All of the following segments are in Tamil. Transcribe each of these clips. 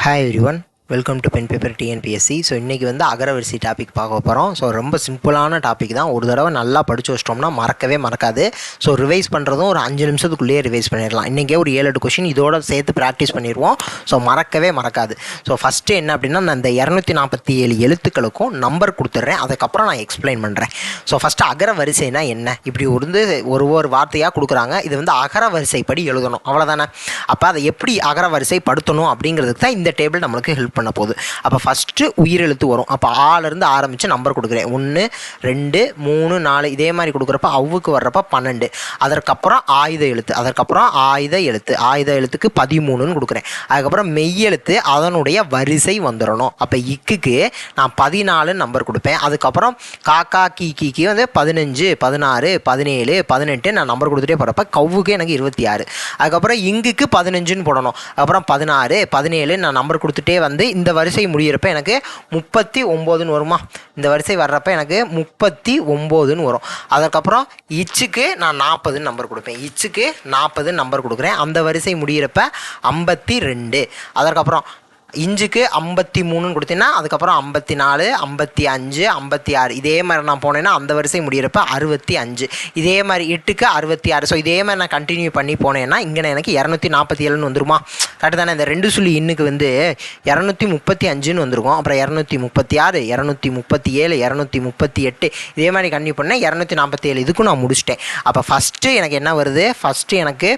Hi everyone, welcome to pen paper TNPSC. So இன்றைக்கி வந்து அகரவரிசை டாபிக் பார்க்க போகிறோம். ஸோ ரொம்ப சிம்பிளான டாபிக் தான். ஒரு தடவை நல்லா படித்து வச்சிட்டோம்னா மறக்கவே மறக்காது. ஸோ ரிவைஸ் பண்ணுறதும் ஒரு 5 நிமிஷத்துக்குள்ளேயே ரிவைஸ் பண்ணிடலாம். இன்றைக்கே ஒரு 7-8 கொஷின் இதோட சேர்த்து ப்ராக்டிஸ் பண்ணிடுவோம். ஸோ மறக்கவே மறக்காது. ஸோ ஃபஸ்ட்டு என்ன அப்படின்னா, நான் இந்த 247 எழுத்துக்களுக்கும் நம்பர் கொடுத்துட்றேன். அதுக்கப்புறம் நான் எக்ஸ்பிளைன் பண்ணுறேன். ஸோ ஃபஸ்ட்டு அகரவரிசைனா என்ன, இப்படி ஒரு வார்த்தையாக கொடுக்குறாங்க. இது வந்து அகரவரிசைப்படி எழுதணும், அவ்வளோதானே. அப்போ அதை எப்படி அகரவரிசை படுத்தணும் அப்படிங்கிறதுக்கு தான் இந்த டேபிள் நம்மளுக்கு ஹெல்ப் பண்ண போகுது. அப்போ ஃபஸ்ட்டு உயிரெழுத்து வரும். அப்போ ஆலேருந்து ஆரம்பித்து நம்பர் கொடுக்குறேன். 1 2 3 4 இதே மாதிரி கொடுக்குறப்ப அவ்வுக்கு வர்றப்ப 12. அதற்கப்புறம் ஆயுத எழுத்து, அதற்கப்புறம் ஆயுத எழுத்துக்கு 13ன்னு கொடுக்குறேன். அதுக்கப்புறம் மெய்யெழுத்து அதனுடைய வரிசை வந்துடணும். அப்போ இக்குக்கு நான் 14 நம்பர் கொடுப்பேன். அதுக்கப்புறம் காக்கா கீக்கு வந்து 15 16 17 18 நான் நம்பர் கொடுத்துட்டே போகிறப்ப கவ்வுக்கு எனக்கு 26. அதுக்கப்புறம் இங்குக்கு 15ன்னு போடணும். அப்புறம் 16 17 நான் நம்பர் கொடுத்துட்டே வந்து இந்த வரிசை முடிகிறப்ப எனக்கு 39ன்னு வருமா. இந்த வரிசை வர்றப்ப எனக்கு 39ன்னு வரும். அதுக்கப்புறம் இச்சுக்கு நான் 40 நம்பர் கொடுப்பேன். இச்சுக்கு 40 நம்பர் கொடுக்குறேன். அந்த வரிசை முடிகிறப்ப 52. அதற்கப்புறம் இஞ்சுக்கு 53ன்னு கொடுத்தீங்கன்னா அதுக்கப்புறம் 54 55 56 இதே மாதிரி நான் போனேன்னா அந்த வரிசை முடிகிறப்ப 65. இதே மாதிரி 8க்கு 66. ஸோ இதே மாதிரி நான் கண்டினியூ பண்ணி போனேன்னா இங்கே எனக்கு 247ன்னு வந்துருமா. கரெக்டு தானே. இந்த 2 சொல்லி இன்னுக்கு வந்து 235ன்னு வந்துருக்கும். அப்புறம் 236 237 238 இதே மாதிரி கண்டினியூ பண்ணேன். 247 இதுக்கும் நான் முடிச்சிட்டேன். அப்போ ஃபஸ்ட்டு எனக்கு என்ன வருது, ஃபஸ்ட்டு எனக்கு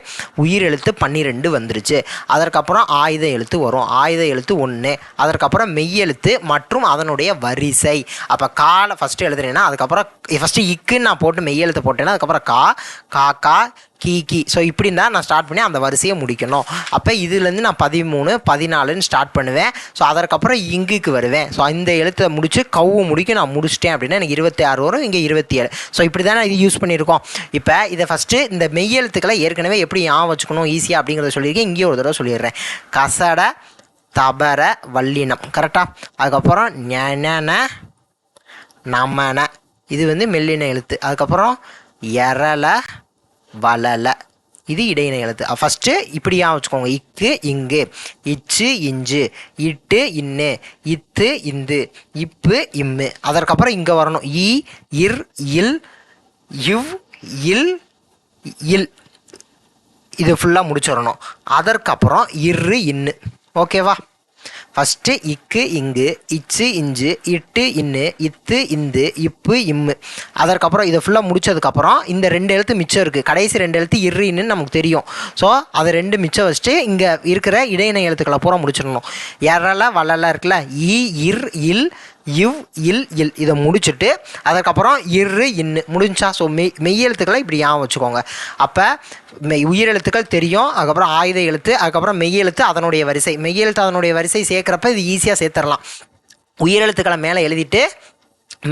உயிர் எழுத்து 12 வந்துருச்சு. அதற்கப்புறம் ஆயுத எழுத்து வரும். ஆயுத எழுத்து 1. அதற்கப்புறம் மெய்யெழுத்து மற்றும் அதனுடைய வரிசை. அப்போ காலை ஃபஸ்ட்டு எழுதுறேன்னா அதுக்கப்புறம் ஃபஸ்ட்டு இக்குன்னு நான் போட்டு மெய்யெழுத்து போட்டேன்னா அதுக்கப்புறம் காக்கா கீ. ஸோ இப்படி தான் நான் ஸ்டார்ட் பண்ணி அந்த வரிசையை முடிக்கணும். அப்போ இதுலேருந்து நான் 13 14ன்னு ஸ்டார்ட் பண்ணுவேன். ஸோ அதற்கப்புறம் இங்குக்கு வருவேன். ஸோ இந்த எழுத்தை முடித்து கவ்வு முடிக்க நான் முடிச்சிட்டேன் அப்படின்னா எனக்கு 26 வரும். இங்கே 27. ஸோ இப்படி தான் நான் இது யூஸ் பண்ணியிருக்கோம். இப்போ இதை ஃபஸ்ட்டு இந்த மெய்யெழுத்துக்களை ஏற்கனவே எப்படி ஞாபகம் வச்சுக்கணும் ஈஸியாக அப்படிங்கிறத சொல்லியிருக்கேன். இங்கேயே ஒரு தடவை சொல்லிடுறேன். கசட தபர வல்லினம் கரெக்டாக. அதுக்கப்புறம் ஞன நமன இது வந்து மெல்லின எழுத்து. அதுக்கப்புறம் எரல வளல இது இடையின எழுத்து. ஃபஸ்ட்டு இப்படியா வச்சுக்கோங்க. இக்கு இங்கு, இச்சு இஞ்சு, இட்டு இன்னு, இத்து இந்து, இப்பு இம்மு. அதற்கப்புறம் இங்கே வரணும். இ இர் இல் இவ் இல் இல் இது ஃபுல்லாக முடிச்சிடணும். அதற்கப்புறம் இரு இன்னு. ஓகேவா. ஃபஸ்ட்டு இக்கு இங்கு, இச்சு இஞ்சு, இட்டு இன்னு, இத்து இந்து, இப்பு இம்மு. அதற்கப்புறம் இதை ஃபுல்லாக முடித்ததுக்கப்புறம் இந்த 2 எழுத்து மிச்சம் இருக்குது. கடைசி 2 எழுத்து இரு இன்னு நமக்கு தெரியும். ஸோ அதை 2 மிச்சம் வச்சுட்டு இங்கே இருக்கிற இடையின எழுத்துக்களை பூரா முடிச்சிடணும். எரல வளல இருக்குல்ல, இ இர் இல் இவ் இல் இல் இதை முடிச்சுட்டு அதுக்கப்புறம் இரு இன்னு முடிஞ்சா. ஸோ மெய்யெழுத்துக்களை இப்படி ஞாபகம் வச்சுக்கோங்க. அப்போ உயிரெழுத்துக்கள் தெரியும். அதுக்கப்புறம் ஆயுத எழுத்து, அதுக்கப்புறம் மெய்யெழுத்து அதனுடைய வரிசை. மெய்யெழுத்து அதனுடைய வரிசை சேர்க்குறப்ப இது ஈஸியாக சேர்த்துடலாம். உயிரெழுத்துக்களை மேலே எழுதிட்டு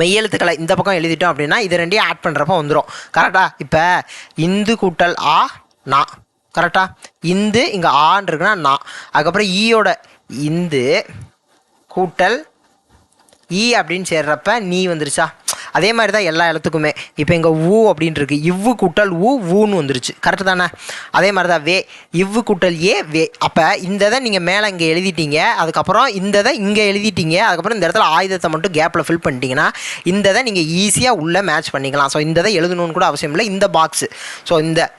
மெய்யெழுத்துக்களை இந்த பக்கம் எழுதிட்டோம் அப்படின்னா இது 2ஐயும் ஆட் பண்ணுறப்ப வந்துடும். கரெக்டாக. இப்போ இந்து கூட்டல் ஆ நா கரெக்டாக. இந்து இங்கே ஆன்னு இருக்குன்னா நா. அதுக்கப்புறம் ஈயோட இந்து கூட்டல் ஈ அப்படின்னு சேர்றப்ப நீ வந்துருச்சா. அதே மாதிரி தான் எல்லா எழுத்துக்குமே. இப்போ இங்கே ஊ அப்படின்ட்டு இருக்கு. இவ்வு கூட்டல் ஊன்னு வந்துருச்சு. கரெக்டு தானே. அதே மாதிரி தான் வே இவ்வு கூட்டல் ஏ வே. அப்போ இந்த இதை நீங்கள் மேலே இங்கே எழுதிட்டீங்க. அதுக்கப்புறம் இந்த இதை இங்கே எழுதிட்டீங்க. அதுக்கப்புறம் இந்த இடத்துல ஆயுதத்தை மட்டும் கேப்பில் ஃபில் பண்ணிட்டீங்கன்னா இந்த இதை நீங்கள் ஈஸியாக உள்ளே மேட்ச் பண்ணிக்கலாம். ஸோ இந்த இதை எழுதணும்னு கூட அவசியம் இல்லை. இந்த பாக்ஸு ஸோ இந்த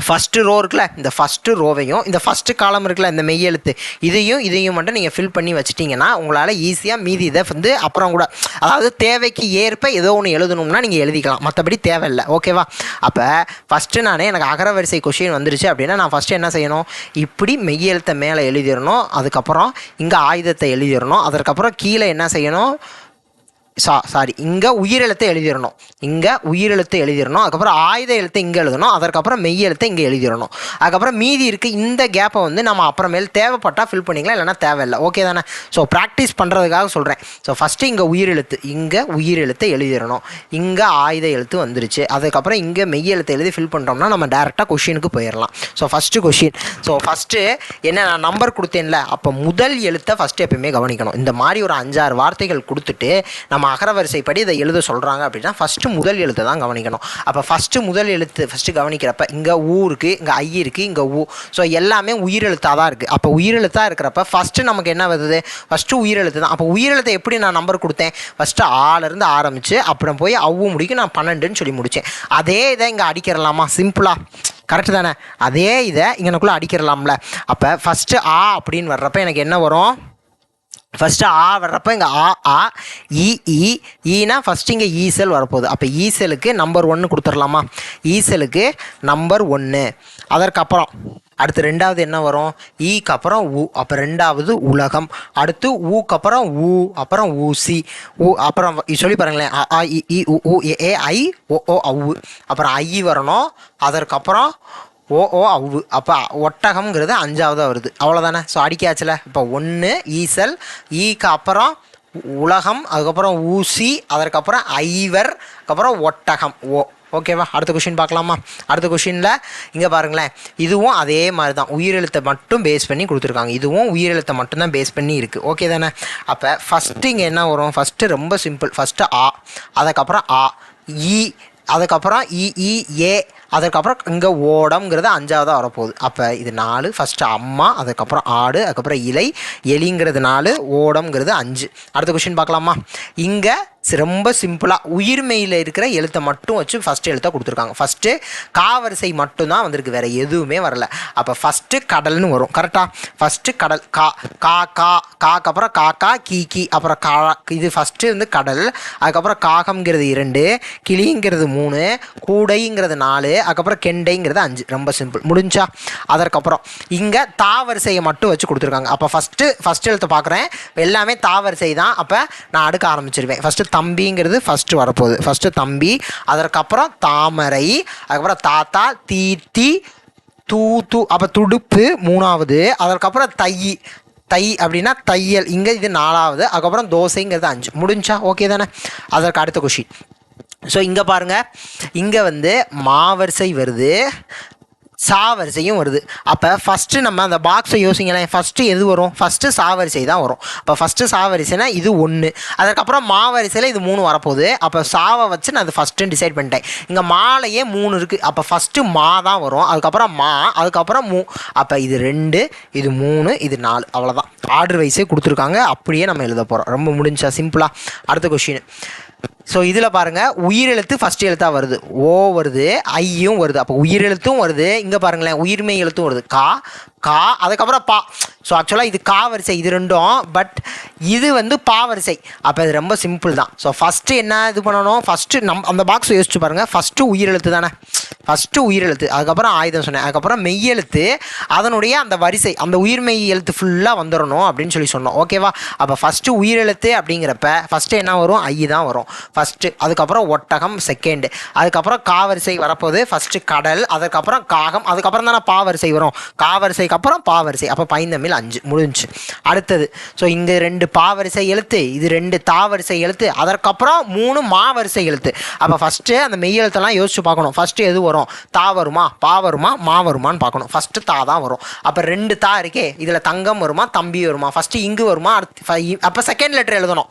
ஃபஸ்ட்டு ரோ இருக்குல்ல, இந்த ஃபஸ்ட்டு ரோவையும் இந்த ஃபஸ்ட்டு காலம் இருக்குல்ல இந்த மெய்யெழுத்து இதையும் மட்டும் நீங்கள் ஃபில் பண்ணி வச்சிட்டிங்கன்னா உங்களால் ஈஸியாக மீதி இதை வந்து அப்புறம் கூட அதாவது தேவைக்கு ஏற்ப ஏதோ ஒன்று எழுதணும்னா நீங்கள் எழுதிக்கலாம். மற்றபடி தேவையில்லை. ஓகேவா. அப்போ ஃபஸ்ட்டு எனக்கு அகரவரிசை கொஷின் வந்துருச்சு அப்படின்னா நான் ஃபஸ்ட்டு என்ன செய்யணும், இப்படி மெய்யெழுத்தை மேலே எழுதிடணும். அதுக்கப்புறம் இங்கே ஆயுதத்தை எழுதிடணும். அதற்கப்புறம் கீழே என்ன செய்யணும், இங்கே உயிரெழுத்தை எழுதிடணும். அதுக்கப்புறம் ஆயுத எழுத்தை இங்கே எழுதணும். அதற்கப்புறம் மெய்யெழுத்தை இங்கே எழுதிடணும். அதுக்கப்புறம் மீதி இருக்குது இந்த கேப்பை வந்து நம்ம அப்புறமேல் தேவைப்பட்டால் ஃபில் பண்ணிக்கலாம், இல்லைனா தேவையில்லை. ஓகே தானே. ஸோ ப்ராக்டிஸ் பண்ணுறதுக்காக சொல்கிறேன். ஸோ ஃபஸ்ட்டு இங்கே உயிரெழுத்தை எழுதிடணும். இங்கே ஆயுத எழுத்து வந்துருச்சு. அதுக்கப்புறம் இங்கே மெய்யெழுத்தை எழுதி ஃபில் பண்ணுறோம்னா நம்ம டேரெக்டாக கொஷினுக்கு போயிடலாம். So first question. So first என்ன நான் நம்பர் கொடுத்தேன்ல, அப்போ முதல் எழுத்தை ஃபஸ்ட்டு எப்பயுமே கவனிக்கணும். இந்த மாதிரி ஒரு 5-6 வார்த்தைகள் கொடுத்துட்டு நம்ம நம்ம அகரவரிசைப்படி இதை எழுத சொல்கிறாங்க அப்படின்னா ஃபஸ்ட்டு முதல் எழுத்தை தான் கவனிக்கணும். அப்போ ஃபஸ்ட்டு முதல் எழுத்து ஃபஸ்ட்டு கவனிக்கிறப்ப இங்கே ஊ இருக்குது, இங்கே ஐ இருக்குது, இங்கே ஊ. ஸோ எல்லாமே உயிரெழுத்தாக தான் இருக்குது. அப்போ உயிரெழுத்தாக இருக்கிறப்ப ஃபஸ்ட்டு நமக்கு என்ன வருது? ஃபஸ்ட்டு உயிரெழுத்து தான். அப்போ உயிரெழுத்தை எப்படி நான் நம்பர் கொடுத்தேன்? ஃபஸ்ட்டு ஆலேருந்து ஆரம்பித்து அப்புறம் போய் அவ்வு முடிக்கும் நான் 12ன்னு சொல்லி முடித்தேன். அதே இதை இங்கே அடிக்கிறலாமா? சிம்பிளாக கரெக்டு தானே? அதே இதை இங்கனக்குள்ளே அடிக்கிறலாம்ல. அப்போ ஃபஸ்ட்டு ஆ அப்படின்னு வர்றப்ப எனக்கு என்ன வரும்? ஃபஸ்ட்டு ஆ வர்றப்போ இங்கே ஆ ஆ ஈனா ஃபஸ்ட்டு இங்கே ஈசல் வரப்போகுது. அப்போ ஈசலுக்கு நம்பர் 1 கொடுத்துடலாமா? ஈசலுக்கு நம்பர் 1. அதற்கப்புறம் அடுத்து ரெண்டாவது என்ன வரும்? ஈக்கு அப்புறம் ஊ, அப்போ ரெண்டாவது உலகம். அடுத்து ஊக்கு அப்புறம் ஊ, அப்புறம் ஊசி ஊ, அப்புறம் சொல்லி பாருங்களேன், அ இ உ ஏ ஐ ஓ அவ்வு, அப்புறம் ஐ வரணும். அதற்கப்புறம் ஓ அவ்வு. அப்போ ஒட்டகம்ங்கிறது 5ஆவதாக வருது. அவ்வளோதானே? ஸோ அடிக்காச்சில். இப்போ 1 ஈசல், ஈக்கு அப்புறம் உலகம், அதுக்கப்புறம் ஊசி, அதற்கப்புறம் ஐவர், அதுக்கப்புறம் ஒட்டகம் ஓ. ஓகேவா? அடுத்த கொஷின் பார்க்கலாமா? அடுத்த கொஷினில் இங்கே பாருங்களேன், இதுவும் அதே மாதிரி தான் உயிரெழுத்தை மட்டும் பேஸ் பண்ணி கொடுத்துருக்காங்க. இதுவும் உயிரெழுத்தை மட்டும்தான் பேஸ் பண்ணி இருக்குது. ஓகே தானே? அப்போ ஃபஸ்ட்டு இங்கே என்ன வரும்? ஃபஸ்ட்டு ரொம்ப சிம்பிள். ஃபஸ்ட்டு ஆ, அதுக்கப்புறம் ஆ ஈ, அதுக்கப்புறம் ஏ, அதுக்கப்புறம் இங்கே ஓடம்ங்கிறது 5ஆவதாக வரப்போகுது. அப்போ இது 4. ஃபஸ்ட்டு அம்மா, அதுக்கப்புறம் ஆடு, அதுக்கப்புறம் இலை, எலிங்கிறது 4, ஓடம்ங்கிறது 5. அடுத்த கொஷின் பார்க்கலாமா? இங்கே ரொம்ப சிம்பிளாக உயிர்மெயில் இருக்கிற எழுத்தை மட்டும் வச்சு ஃபஸ்ட்டு எழுத்தை கொடுத்துருக்காங்க. ஃபஸ்ட்டு காவரிசை மட்டும்தான் வந்திருக்கு, வேறு எதுவுமே வரல. அப்போ ஃபஸ்ட்டு கடல்னு வரும். கரெக்டாக? ஃபஸ்ட்டு கடல் கா கா கா காக்கு அப்புறம் காக்கா கீ, அப்புறம் கா, இது ஃபஸ்ட்டு வந்து கடல். அதுக்கப்புறம் காகம்ங்கிறது 2, கிளிங்கிறது 3, கூடைங்கிறது 4, அதுக்கப்புறம் கெண்டைங்கிறது 5. ரொம்ப சிம்பிள். முடிஞ்சா? அதற்கப்புறம் இங்கே தாவரிசையை மட்டும் வச்சு கொடுத்துருக்காங்க. அப்போ ஃபஸ்ட்டு எழுத்தை பார்க்குறேன், எல்லாமே தாவரிசை தான். அப்போ நான் அடுக்க ஆரம்பிச்சிருவேன். ஃபஸ்ட்டு தம்பிங்கிறது ஃபஸ்ட்டு வரப்போகுது. ஃபஸ்ட்டு தம்பி, அதற்கப்புறம் தாமரை, அதுக்கப்புறம் தாத்தா, தீ தூ, அப்போ துடுப்பு 3ஆவது, அதற்கப்புறம் தை அப்படின்னா தையல், இங்கே இது 4ஆவது, அதுக்கப்புறம் தோசைங்கிறது 5. முடிஞ்சா? ஓகே தானே? அதற்கு அடுத்த கொஷின். ஸோ இங்கே பாருங்கள், இங்கே வந்து மாவரிசை வருது, சாவரிசையும் வருது. அப்போ ஃபஸ்ட்டு நம்ம அந்த பாக்ஸை யோசிங்களேன். ஃபஸ்ட்டு எது வரும்? ஃபஸ்ட்டு சாவரிசை தான் வரும். அப்போ ஃபஸ்ட்டு சாவரிசைனா இது 1, அதுக்கப்புறம் மாவரிசையில் இது 3 வரப்போகுது. அப்போ சாவை வச்சு நான் அது ஃபஸ்ட்டுன்னு டிசைட் பண்ணிட்டேன். இங்கே மாலையே 3 இருக்குது. அப்போ ஃபஸ்ட்டு மா தான் வரும், அதுக்கப்புறம் மா, அதுக்கப்புறம் மூ. அப்போ இது 2, இது 3, இது 4. அவ்வளோதான். ஆர்டர் வைஸே கொடுத்துருக்காங்க, அப்படியே நம்ம எழுத போகிறோம். ரொம்ப முடிஞ்சா? சிம்பிளாக. அடுத்த கொஷின். ஸோ இதில் பாருங்கள், உயிரெழுத்து ஃபஸ்ட்டு எழுத்தாக வருது, ஓ வருது, ஐயும் வருது. அப்போ உயிரெழுத்தும் வருது. இங்கே பாருங்களேன், உயிர்மெய் எழுத்தும் வருது, கா, அதுக்கப்புறம் பா. ஸோ ஆக்சுவலாக இது கா வரிசை, இது ரெண்டும். பட் இது வந்து பா வரிசை. அப்போ இது ரொம்ப சிம்பிள் தான். ஸோ ஃபஸ்ட்டு என்ன இது பண்ணணும்? ஃபஸ்ட்டு அந்த பாக்ஸை யோசிச்சு பாருங்கள். ஃபஸ்ட்டு உயிரெழுத்து தானே? ஃபஸ்ட்டு உயிரெழுத்து, அதுக்கப்புறம் ஆயுதம் சொன்னேன், அதுக்கப்புறம் மெய்யெழுத்து, அதனுடைய அந்த வரிசை, அந்த உயிர்மெய் எழுத்து ஃபுல்லாக வந்துடணும் அப்படின்னு சொல்லி சொன்னோம். ஓகேவா? அப்போ ஃபஸ்ட்டு உயிரெழுத்து அப்படிங்கிறப்ப ஃபஸ்ட்டு என்ன வரும்? ஐ தான் வரும் ஃபஸ்ட்டு. அதுக்கப்புறம் ஒட்டகம் செகண்டு, அதுக்கப்புறம் காவரிசை வரப்போகுது. ஃபஸ்ட்டு கடல், அதுக்கப்புறம் காகம், அதுக்கப்புறம் தானே பாவரிசை வரும். காவரிசைக்கு அப்புறம் பாவரிசை. அப்போ பைந்தமிழ் 5. முடிஞ்சு. அடுத்தது. ஸோ இங்கே 2 பாவரிசை எழுத்து, இது 2 தாவரிசை எழுத்து, அதற்கப்புறம் 3 மாவரிசை எழுத்து. அப்போ ஃபஸ்ட்டு அந்த மெய் எழுத்தெல்லாம் யோசிச்சு பார்க்கணும். ஃபஸ்ட்டு எது வரும்? தா வருமா, பா வருமா, மா வருமானு பார்க்கணும். ஃபஸ்ட்டு தா தான் வரும். அப்போ 2 தா இருக்கே, இதில் தங்கம் வருமா, தம்பி வருமா? ஃபஸ்ட்டு இங்கு வருமா, அடுத்து அப்போ செகண்ட் லெட்டர் எழுதணும்.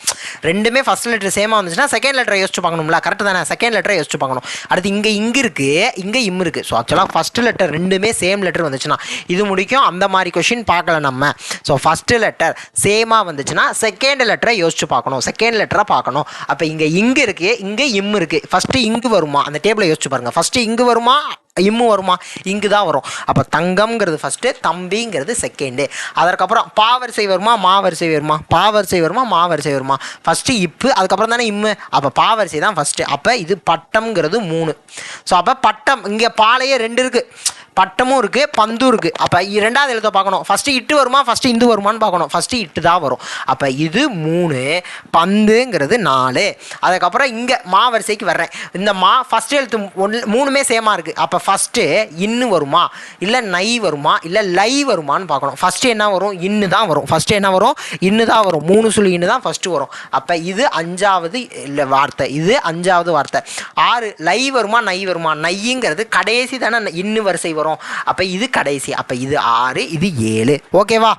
ரெண்டுமே ஃபஸ்ட் லெட்டர் சேமாக வந்துச்சுன்னா செகண்ட் லெட்டரை யோசிச்சு பார்க்கணும்ல. கரெக்டு தானே? செகண்ட் லெட்டரை யோசிச்சு பார்க்கணும். அடுத்து இங்கே இருக்குது, இங்கே இருக்குது. ஸோ ஆக்சுவலாக ஃபஸ்ட்டு லெட்டர் ரெண்டுமே சேம் லெட்டர் வந்துச்சுன்னா இது முடிக்கும். அந்த மாதிரி கொஷின் பார்க்கல நம்ம. ஸோ ஃபஸ்ட்டு லெட்டர் சேமாக வந்துச்சுன்னா செகண்ட் லெட்டரை யோசிச்சு பார்க்கணும், செகண்ட் லெட்டரை பார்க்கணும். அப்போ இங்கே இருக்குது, இங்கே இருக்குது. ஃபஸ்ட்டு இங்கு வருமா? அந்த டேபிளை யோசிச்சு பாருங்கள். ஃபஸ்ட்டு இங்கு வருமா, இம்மு வருமா? இங்கு தான் வரும். அப்போ தங்கம்ங்கிறது ஃபஸ்ட்டு, தம்பிங்கிறது செகண்டு. அதற்கப்புறம் பாவரிசை வருமா, மாவரிசை வருமா? பாவரிசை வருமா, மாவரிசை வருமா? ஃபஸ்ட்டு இப்பு, அதுக்கப்புறம் தானே இம்மு. அப்போ பாவரிசை தான் ஃபஸ்ட்டு. அப்போ இது பட்டம்ங்கிறது 3. ஸோ அப்போ பட்டம், இங்கே பாலையே 2 இருக்குது, பட்டமும் இருக்குது, பந்தும் இருக்குது. அப்போ ரெண்டாவது எழுத்தை பார்க்கணும். ஃபஸ்ட்டு இட்டு வருமா, ஃபஸ்ட்டு இந்து வருமானு பார்க்கணும். ஃபஸ்ட்டு இட்டு தான் வரும். அப்போ இது 3, பந்துங்கிறது 4. அதுக்கப்புறம் இங்கே மாவரிசைக்கு வர்றேன். இந்த ஃபஸ்ட்டு எழுத்து 3மே சேமாக இருக்குது. அப்போ ஃபஸ்ட்டு இன்னு வருமா, இல்லை நை வருமா, இல்லை லை வருமானு பார்க்கணும். ஃபஸ்ட்டு என்ன வரும்? இன்னு தான் வரும். ஃபஸ்ட்டு என்ன வரும்? இன்னு தான் வரும். 3 சொல்லி இன்னு தான் ஃபஸ்ட்டு வரும். அப்போ இது 5ஆவது இல்லை வார்த்தை, இது 5ஆவது வார்த்தை. 6 லை வருமா, நை வருமா? நைங்கிறது கடைசி தானே இன்னு வரிசை வரும். அப்போ இது கடைசி. அப்போ இது 6, இது 7. ஓகேவா?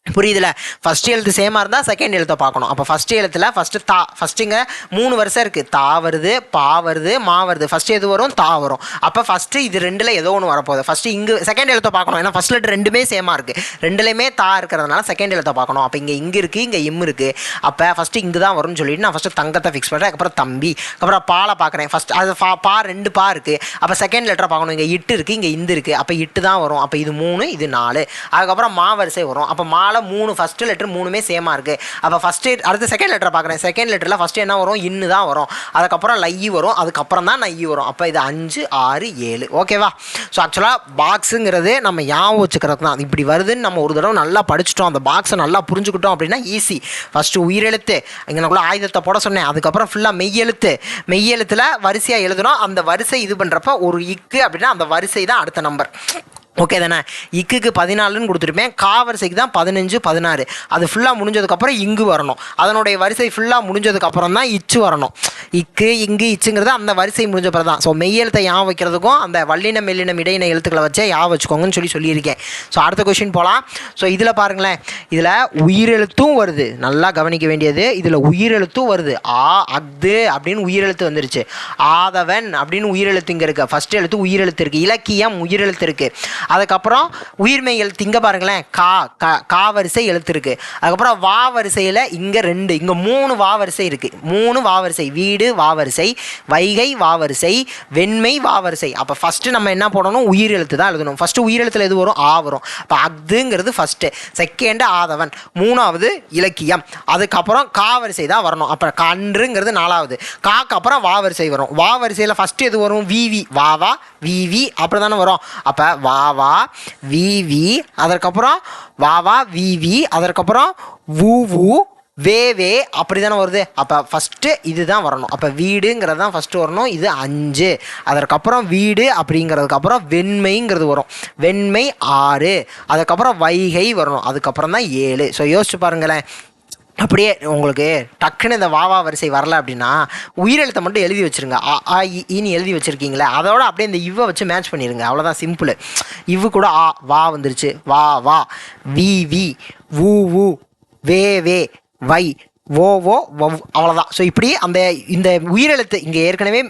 புரியுதுல? ஃபஸ்ட் எழுத்து சேமாக இருந்தால் செகண்ட் எழுத்தை பார்க்கணும். அப்போ ஃபஸ்ட் எழுத்தில் ஃபஸ்ட்டு இங்கே 3 வருஷம் இருக்குது. தா வருது, பா வருது, மா வருது. ஃபஸ்ட்டு எது வரும்? தா வரும். அப்போ ஃபஸ்ட்டு இது ரெண்டில் ஏதோ ஒன்று வரப்போகுது. ஃபஸ்ட்டு இங்கே செகண்ட் எழுத்தை பார்க்கணும். ஏன்னா ஃபஸ்ட் லெட்டர் ரெண்டுமே சேமாக இருக்குது. ரெண்டுலேயுமே தா இருக்கிறதுனால செகண்ட் எழுத்தை பார்க்கணும். அப்போ இங்கே இருக்குது, இங்கே இம் இருக்குது. அப்போ ஃபஸ்ட்டு இங்கே தான் வரும்னு சொல்லிட்டு நான் ஃபஸ்ட்டு தங்கத்தை ஃபிக்ஸ் பண்ணுறேன். அதுக்கப்புறம் தம்பி, அப்புறம் பாலை பார்க்குறேன். ஃபஸ்ட் அது பா 2 பா இருக்குது. அப்போ செகண்ட் லெட்டரை பார்க்கணும். இங்கே இட்டு இருக்குது, இங்கே இந்து இருக்குது. அப்போ இட்டு தான் வரும். அப்போ இது 3, இது 4. அதுக்கப்புறம் மா வரிசை வரும். அப்போ மாலை 3 ஃபஸ்ட்டு லெட்டர் 3மே சேமாக இருக்குது. அப்போ ஃபஸ்ட்டு அடுத்து செகண்ட் லெட்டரை பார்க்குறேன். செகண்ட் லெட்டரில் ஃபஸ்ட்டு என்ன வரும்? இன்னு தான் வரும். அதுக்கப்புறம் லை வரும். அதுக்கப்புறம் தான் நை வரும். அப்போ இது 5, 6, 7. ஓகேவா? ஸோ ஆக்சுவலாக பாக்ஸுங்கிறது நம்ம ஞாபகம் வச்சுக்கிறது தான். இப்படி வருதுன்னு நம்ம ஒரு தடவை நல்லா படிச்சுட்டோம், அந்த பாக்ஸை நல்லா புரிஞ்சுக்கிட்டோம் அப்படின்னா ஈஸி. ஃபஸ்ட்டு உயிரெழுத்து, இங்கே நான் கூட ஆயுதத்தை போட சொன்னேன். அதுக்கப்புறம் ஃபுல்லாக மெய்யெழுத்தில் வரிசையாக எழுதணும். அந்த வரிசை இது பண்ணுறப்ப ஒரு இக்கு அப்படின்னா அந்த வரிசை தான் அடுத்த நம்பர். ஓகே தானே? இக்குக்கு 14ன்னு கொடுத்துருப்பேன். கா வரிசைக்கு தான் 15, 16. அது ஃபுல்லாக முடிஞ்சதுக்கப்புறம் இங்கு வரணும். அதனுடைய வரிசை ஃபுல்லாக முடிஞ்சதுக்கப்புறம் தான் இச்சு வரணும். இக்கு, இங்கு, இச்சுங்கிறது அந்த வரிசை முடிஞ்சப்பறம் தான். ஸோ மெய்யெழுத்தை ஞாபகம் வைக்கிறதுக்கும் அந்த வல்லினம் மெல்லினம் இடையின எழுத்துக்களை வச்சே ஞாபகம் வச்சுக்கோங்கன்னு சொல்லியிருக்கேன். ஸோ அடுத்த கொஸ்டின் போகலாம். ஸோ இதில் பாருங்களேன், இதில் உயிரெழுத்தும் வருது. நல்லா கவனிக்க வேண்டியது, இதில் உயிரெழுத்தும் வருது. ஆ, அஃது அப்படின்னு உயிரெழுத்து வந்துருச்சு. ஆதவன் அப்படின்னு உயிரெழுத்து இங்கே இருக்குது. ஃபஸ்ட் எழுத்து உயிரெழுத்து இருக்குது. இலக்கியம் உயிரெழுத்து இருக்குது. அதுக்கப்புறம் உயிர்மெய் எழுத்து இங்கே பாருங்களேன், கா வரிசை எழுத்து இருக்குது. அதுக்கப்புறம் வா வரிசையில் இங்கே 2, இங்கே 3 வா வரிசை இருக்குது. 3 வா வரிசை. வீடு வா வரிசை, வைகை வா வரிசை, வெண்மை வா வரிசை. அப்போ ஃபஸ்ட்டு நம்ம என்ன போடணும்? உயிர் எழுத்து தான் எழுதணும். ஃபஸ்ட்டு உயிரெழுத்தில் எது வரும்? ஆ வரும். அப்போ அஃதுங்கிறது ஃபஸ்ட்டு, செகண்டு ஆதவன், 3வது இலக்கியம். அதுக்கப்புறம் கா வரிசை தான் வரணும். அப்புறம் கன்றுங்கிறது 4வது. காக்கு அப்புறம் வா வரிசை வரும். வா வரிசையில் ஃபஸ்ட்டு எது வரும்? விவி, வாவா விவி, அப்படி தானே வரும். அப்போ வாவா விவி, அதற்கப்புறம் வாவா விவி, அதற்கப்புறம் வூ வே அப்படி தானே வருது. அப்போ ஃபஸ்ட்டு இது தான் வரணும். அப்போ வீடுங்கிறது தான் ஃபஸ்ட்டு வரணும். இது 5. அதற்கப்புறம் வீடு அப்படிங்கிறதுக்கப்புறம் வெண்மைங்கிறது வரும். வெண்மை 6. அதுக்கப்புறம் வைகை வரணும். அதுக்கப்புறம் தான் 7. ஸோ யோசிச்சு பாருங்களேன். அப்படியே உங்களுக்கு டக்குன்னு இந்த வாவா வரிசை வரல அப்படின்னா உயிரெழுத்தை மட்டும் எழுதி வச்சுருங்க. ஆ இனி எழுதி வச்சுருக்கீங்களே, அதோட அப்படியே இந்த இவ்வை வச்சு மேட்ச் பண்ணிடுங்க. அவ்வளோதான், சிம்பிள். இவ்வு கூட ஆ வா வந்துருச்சு. வா வா, வி ஊ வே வை ஓ அவ்வளோதான். ஸோ இப்படி இந்த உயிரெழுத்து இங்கே ஏற்கனவே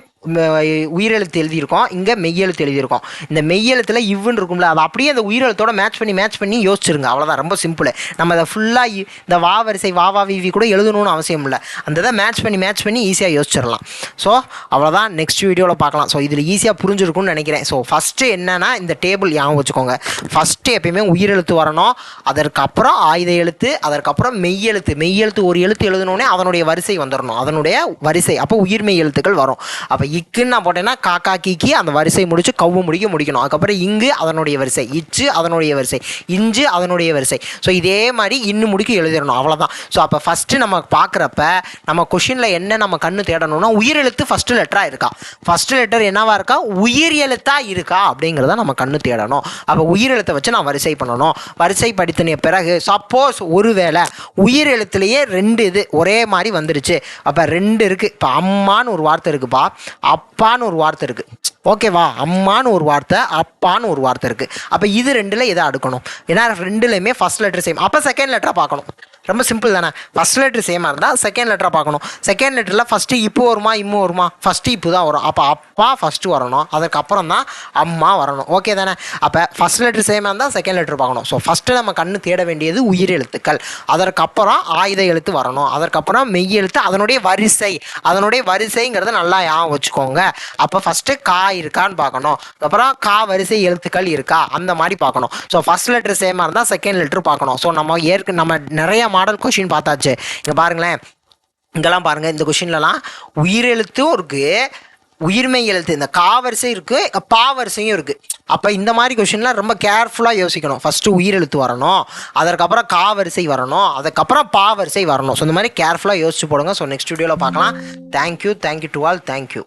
உயிரெழுத்து எழுதியிருக்கோம், இங்கே மெய்யெழுத்து எழுதியிருக்கோம். இந்த மெய்யெழுத்தில் இவ்வுன்னு இருக்கும்ல, அதை அப்படியே அந்த உயிரெழுத்தோட மேட்ச் பண்ணி யோசிச்சிருங்க. அவ்வளோதான், ரொம்ப சிம்பிள். நம்ம அதை ஃபுல்லாக இந்த வா வரிசை வாவா விவி கூட எழுதணும்னு அவசியம் இல்லை. அந்த இதை மேட்ச் பண்ணி ஈஸியாக யோசிச்சிடலாம். ஸோ அவ்வளோதான், நெக்ஸ்ட் வீடியோவில் பார்க்கலாம். ஸோ இதில் ஈஸியாக புரிஞ்சிருக்கும்னு நினைக்கிறேன். ஸோ ஃபஸ்ட்டு என்னென்னா இந்த டேபிள் ஞாபகம் வச்சுக்கோங்க. ஃபஸ்ட்டு எப்பயுமே உயிரெழுத்து வரணும், அதற்கப்புறம் ஆயுத எழுத்து, அதற்கப்புறம் மெய்யெழுத்து ஒரு எழுத்து எழுதணுன்னே அதனுடைய வரிசை வந்துடணும். அதனுடைய வரிசை அப்போ உயிர்மெய் எழுத்துக்கள் வரும். அப்போ இக்குன்னு நான் போட்டேன்னா காக்கா கீக்கி அந்த வரிசை முடிச்சு கவ்வு முடிக்கணும். அதுக்கப்புறம் இங்கு அதனுடைய வரிசை, இச்சு அதனுடைய வரிசை, இஞ்சு அதனுடைய வரிசை. ஸோ இதே மாதிரி இன்னும் முடிக்க எழுதிடணும். அவ்வளோதான். ஸோ அப்போ ஃபஸ்ட்டு நம்ம பார்க்குறப்ப நம்ம கொஷினில் என்ன நம்ம கண்ணு தேடணும்னா உயிரெழுத்து ஃபஸ்ட்டு லெட்டராக இருக்கா, ஃபஸ்ட்டு லெட்டர் என்னவா இருக்கா, உயிர் எழுத்தாக இருக்கா அப்படிங்கிறத நம்ம கண்ணு தேடணும். அப்போ உயிரெழுத்தை வச்சு நான் வரிசை பண்ணணும். வரிசை படித்தன பிறகு சப்போஸ் ஒருவேளை உயிர் எழுத்துலேயே 2 இது ஒரே மாதிரி வந்துடுச்சு. அப்போ 2 இருக்குது. இப்போ அம்மான்னு ஒரு வார்த்தை இருக்குப்பா, அப்பான்னு ஒரு வார்த்தை இருக்குது. ஓகேவா? அம்மான்னு ஒரு வார்த்தை, அப்பான்னு ஒரு வார்த்தை இருக்குது. அப்போ இது 2ல் எதை அடுக்கணும்? ஏன்னா 2லையுமே ஃபஸ்ட் லெட்டர் சேம். அப்போ செகண்ட் லெட்டராக பார்க்கணும். ரொம்ப சிம்பிள் தானே. ஃபஸ்ட் லெட்டர் சேமாக இருந்தால் செகண்ட் லெட்டராக பார்க்கணும். செகண்ட் லெட்டரில் ஃபஸ்ட்டு இப்போ வருமா இம்மு வருமா? ஃபஸ்ட்டு இப்போ தான் வரும். அப்போ அப்பா ஃபஸ்ட்டு வரணும், அதுக்கப்புறம் தான் அம்மா வரணும். ஓகே தானே? அப்போ ஃபஸ்ட் லெட்டர் சேமாக இருந்தால் செகண்ட் லெட்டர் பார்க்கணும். ஸோ ஃபஸ்ட்டு நம்ம கண்ணு தேட வேண்டியது உயிர் எழுத்துக்கள், அதற்கப்புறம் ஆயுத எழுத்து வரணும், அதற்கப்புறம் மெய் எழுத்து, அதனுடைய வரிசைங்கிறத நல்லா ஞாபகம் வச்சுக்கோங்க. அப்போ ஃபஸ்ட்டு கா இருக்கான்னு பார்க்கணும், அப்புறம் கா வரிசை எழுத்துக்கள் இருக்கா அந்த மாதிரி பார்க்கணும். ஸோ ஃபஸ்ட் லெட்டர் சேமாக இருந்தால் செகண்ட் லெட்டர் பார்க்கணும். ஸோ நம்ம நிறைய மாடல் கொஷின் பார்த்தாச்சு. இங்கே பாருங்களேன், இங்கெல்லாம் பாருங்கள், இந்த கொஷின்லலாம் உயிரெழுத்தும் இருக்குது, உயிர்மெய் எழுத்து இந்த கா வரிசை இருக்குது, பா வரிசையும் இருக்குது. அப்போ இந்த மாதிரி கொஷின்லாம் ரொம்ப கேர்ஃபுல்லாக யோசிக்கணும். ஃபஸ்ட்டு உயிரெழுத்து வரணும், அதற்கப்புறம் கா வரிசை வரணும், அதுக்கப்புறம் பா வரிசை வரணும். ஸோ இந்த மாதிரி கேர்ஃபுல்லாக யோசிச்சு போடுங்க. ஸோ நெக்ஸ்ட் வீடியோவில் பார்க்கலாம். Thank you to all. தேங்க்யூ.